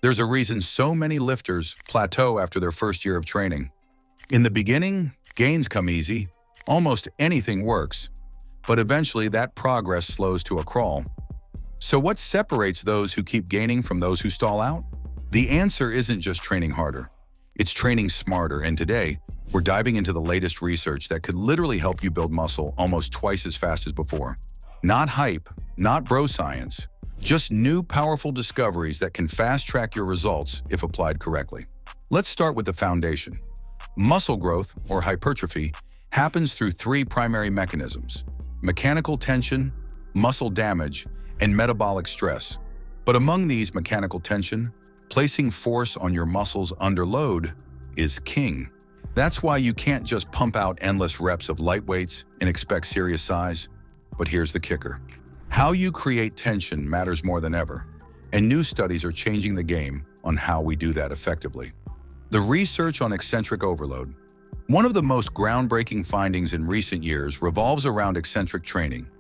There's a reason so many lifters plateau after their first year of training. In the beginning, gains come easy. Almost anything works. But eventually that progress slows to a crawl. So what separates those who keep gaining from those who stall out? The answer isn't just training harder. It's training smarter, and today, we're diving into the latest research that could literally help you build muscle almost twice as fast as before. Not hype, not bro science, just new powerful discoveries that can fast-track your results if applied correctly. Let's start with the foundation. Muscle growth, or hypertrophy, happens through three primary mechanisms: mechanical tension, muscle damage, and metabolic stress. But among these, mechanical tension, placing force on your muscles under load, is king. That's why you can't just pump out endless reps of light weights and expect serious size. But here's the kicker. How you create tension matters more than ever, and new studies are changing the game on how we do that effectively. The research on eccentric overload. One of the most groundbreaking findings in recent years revolves around eccentric training.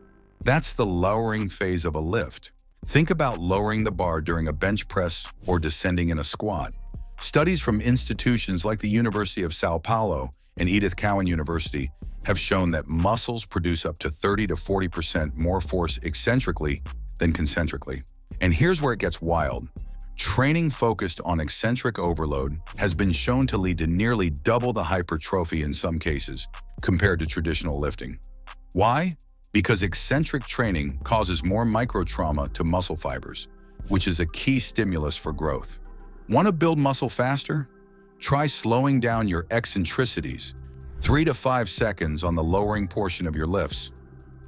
That's the lowering phase of a lift. Think about lowering the bar during a bench press or descending in a squat. Studies from institutions like the University of Sao Paulo and Edith Cowan University have shown that muscles produce up to 30 to 40% more force eccentrically than concentrically. And here's where it gets wild. Training focused on eccentric overload has been shown to lead to nearly double the hypertrophy in some cases compared to traditional lifting. Why? Because eccentric training causes more microtrauma to muscle fibers, which is a key stimulus for growth. Want to build muscle faster? Try slowing down your eccentricities, 3 to 5 seconds on the lowering portion of your lifts.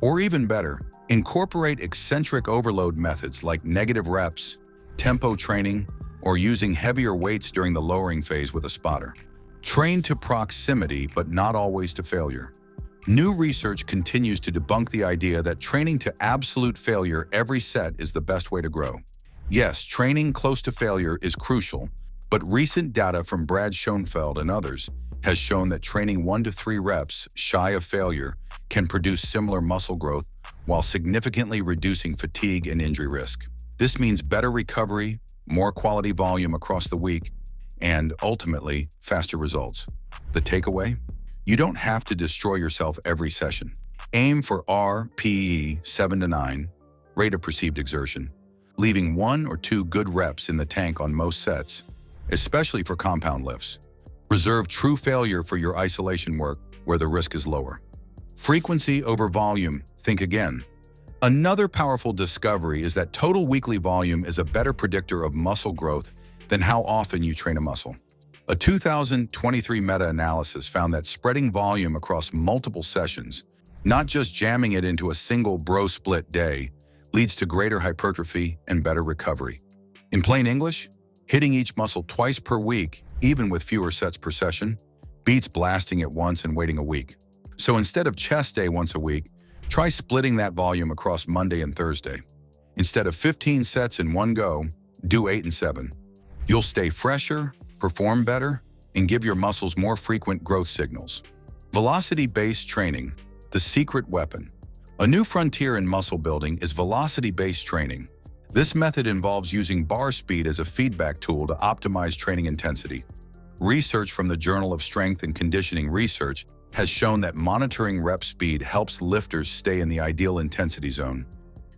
Or even better, incorporate eccentric overload methods like negative reps, tempo training, or using heavier weights during the lowering phase with a spotter. Train to proximity, but not always to failure. New research continues to debunk the idea that training to absolute failure every set is the best way to grow. Yes, training close to failure is crucial, but recent data from Brad Schoenfeld and others has shown that training 1 to 3 reps shy of failure can produce similar muscle growth while significantly reducing fatigue and injury risk. This means better recovery, more quality volume across the week, and ultimately, faster results. The takeaway? You don't have to destroy yourself every session. Aim for RPE 7 to 9, rate of perceived exertion, leaving 1 or 2 good reps in the tank on most sets, especially for compound lifts. Reserve true failure for your isolation work where the risk is lower. Frequency over volume, think again. Another powerful discovery is that total weekly volume is a better predictor of muscle growth than how often you train a muscle. A 2023 meta-analysis found that spreading volume across multiple sessions, not just jamming it into a single bro split day, leads to greater hypertrophy and better recovery. In plain English, hitting each muscle twice per week, even with fewer sets per session, beats blasting it once and waiting a week. So instead of chest day once a week, try splitting that volume across Monday and Thursday. Instead of 15 sets in one go, do 8 and 7. You'll stay fresher, perform better, and give your muscles more frequent growth signals. Velocity-based training, the secret weapon. A new frontier in muscle building is velocity-based training. This method involves using bar speed as a feedback tool to optimize training intensity. Research from the Journal of Strength and Conditioning Research has shown that monitoring rep speed helps lifters stay in the ideal intensity zone,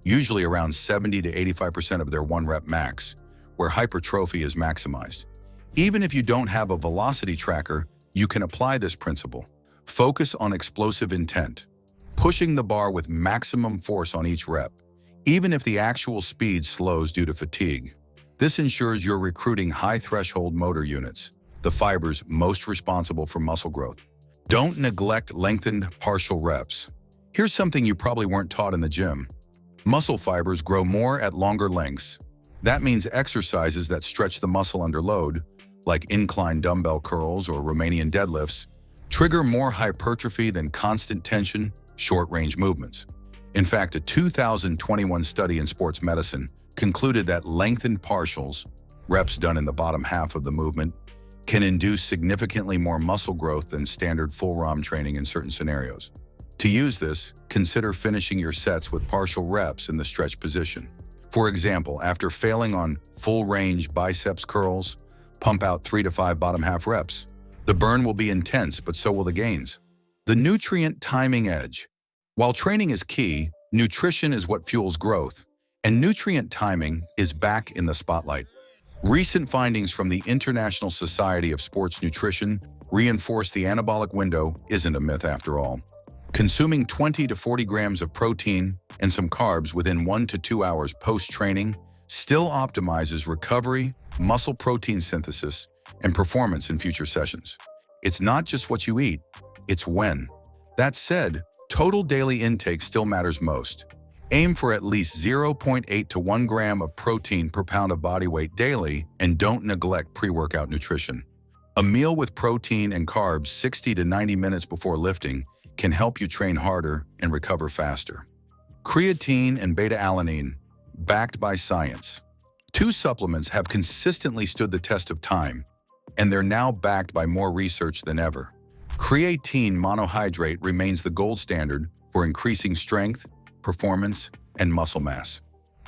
usually around 70 to 85% of their 1 rep max, where hypertrophy is maximized. Even if you don't have a velocity tracker, you can apply this principle. Focus on explosive intent, pushing the bar with maximum force on each rep, even if the actual speed slows due to fatigue. This ensures you're recruiting high-threshold motor units, the fibers most responsible for muscle growth. Don't neglect lengthened partial reps. Here's something you probably weren't taught in the gym. Muscle fibers grow more at longer lengths. That means exercises that stretch the muscle under load, like incline dumbbell curls or Romanian deadlifts, trigger more hypertrophy than constant tension, short-range movements. In fact, a 2021 study in sports medicine concluded that lengthened partials, reps done in the bottom half of the movement, can induce significantly more muscle growth than standard full ROM training in certain scenarios. To use this, consider finishing your sets with partial reps in the stretch position. For example, after failing on full-range biceps curls, pump out 3 to 5 bottom half reps. The burn will be intense, but so will the gains. The nutrient timing edge. While training is key, nutrition is what fuels growth, and nutrient timing is back in the spotlight. Recent findings from the International Society of Sports Nutrition reinforce the anabolic window isn't a myth after all. Consuming 20 to 40 grams of protein and some carbs within 1 to 2 hours post-training still optimizes recovery, muscle protein synthesis, and performance in future sessions. It's not just what you eat, it's when. That said, total daily intake still matters most. Aim for at least 0.8 to 1 gram of protein per pound of body weight daily, and don't neglect pre-workout nutrition. A meal with protein and carbs 60 to 90 minutes before lifting can help you train harder and recover faster. Creatine and beta-alanine, backed by science. Two supplements have consistently stood the test of time, and they're now backed by more research than ever. Creatine monohydrate remains the gold standard for increasing strength, performance, and muscle mass.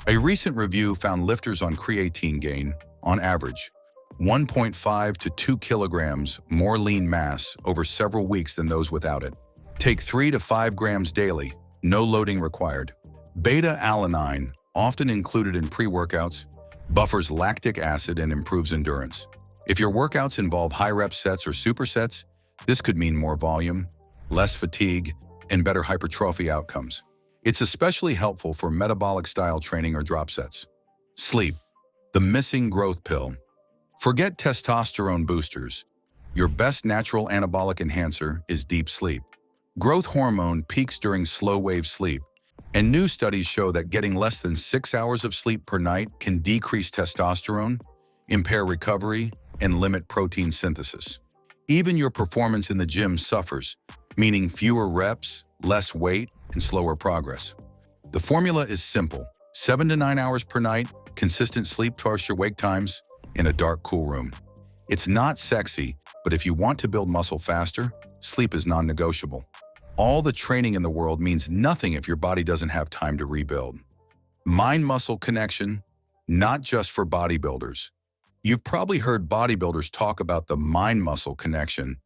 A recent review found lifters on creatine gain, on average, 1.5 to 2 kilograms more lean mass over several weeks than those without it. Take 3 to 5 grams daily, no loading required. Beta-alanine, often included in pre-workouts, buffers lactic acid and improves endurance. If your workouts involve high-rep sets or supersets, this could mean more volume, less fatigue, and better hypertrophy outcomes. It's especially helpful for metabolic-style training or drop sets. Sleep, the missing growth pill. Forget testosterone boosters. Your best natural anabolic enhancer is deep sleep. Growth hormone peaks during slow-wave sleep, and new studies show that getting less than 6 hours of sleep per night can decrease testosterone, impair recovery, and limit protein synthesis. Even your performance in the gym suffers, meaning fewer reps, less weight, and slower progress. The formula is simple: 7 to 9 hours per night, consistent sleep twice your wake times, in a dark, cool room. It's not sexy, but if you want to build muscle faster, sleep is non-negotiable. All the training in the world means nothing if your body doesn't have time to rebuild. Mind-muscle connection, not just for bodybuilders. You've probably heard bodybuilders talk about the mind-muscle connection,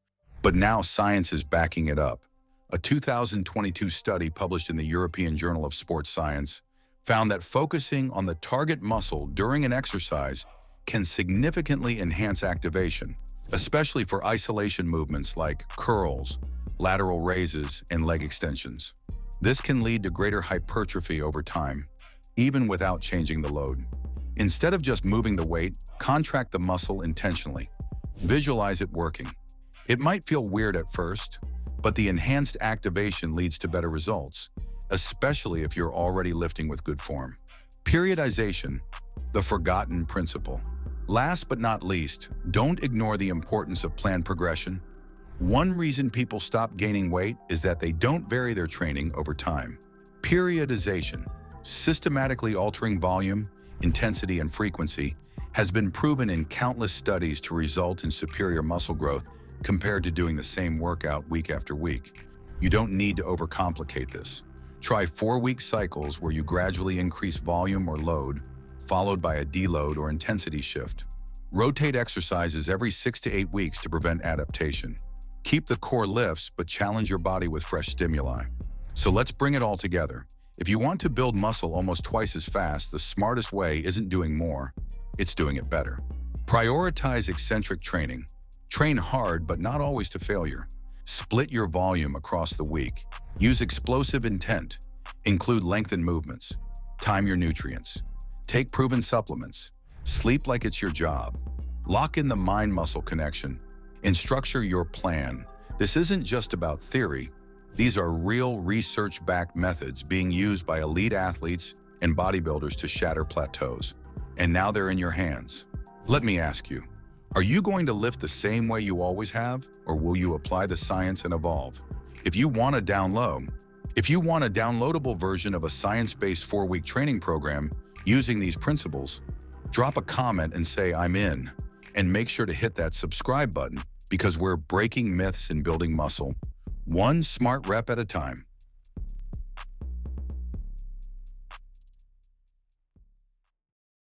but now science is backing it up. A 2022 study published in the European Journal of Sports Science found that focusing on the target muscle during an exercise can significantly enhance activation, especially for isolation movements like curls, lateral raises, and leg extensions. This can lead to greater hypertrophy over time, even without changing the load. Instead of just moving the weight, contract the muscle intentionally. Visualize it working. It might feel weird at first, but the enhanced activation leads to better results, especially if you're already lifting with good form. Periodization, the forgotten principle. Last but not least, don't ignore the importance of planned progression. One reason people stop gaining weight is that they don't vary their training over time. Periodization, systematically altering volume, intensity, and frequency, has been proven in countless studies to result in superior muscle growth compared to doing the same workout week after week. You don't need to overcomplicate this. Try 4-week cycles where you gradually increase volume or load, followed by a deload or intensity shift. Rotate exercises every 6 to 8 weeks to prevent adaptation. Keep the core lifts, but challenge your body with fresh stimuli. So let's bring it all together. If you want to build muscle almost twice as fast, the smartest way isn't doing more, it's doing it better. Prioritize eccentric training. Train hard, but not always to failure. Split your volume across the week. Use explosive intent. Include lengthened movements. Time your nutrients. Take proven supplements. Sleep like it's your job. Lock in the mind-muscle connection and structure your plan. This isn't just about theory. These are real research-backed methods being used by elite athletes and bodybuilders to shatter plateaus. And now they're in your hands. Let me ask you, are you going to lift the same way you always have, or will you apply the science and evolve? If you want a downloadable version of a science-based 4-week training program using these principles, drop a comment and say I'm in, and make sure to hit that subscribe button because we're breaking myths and building muscle, one smart rep at a time.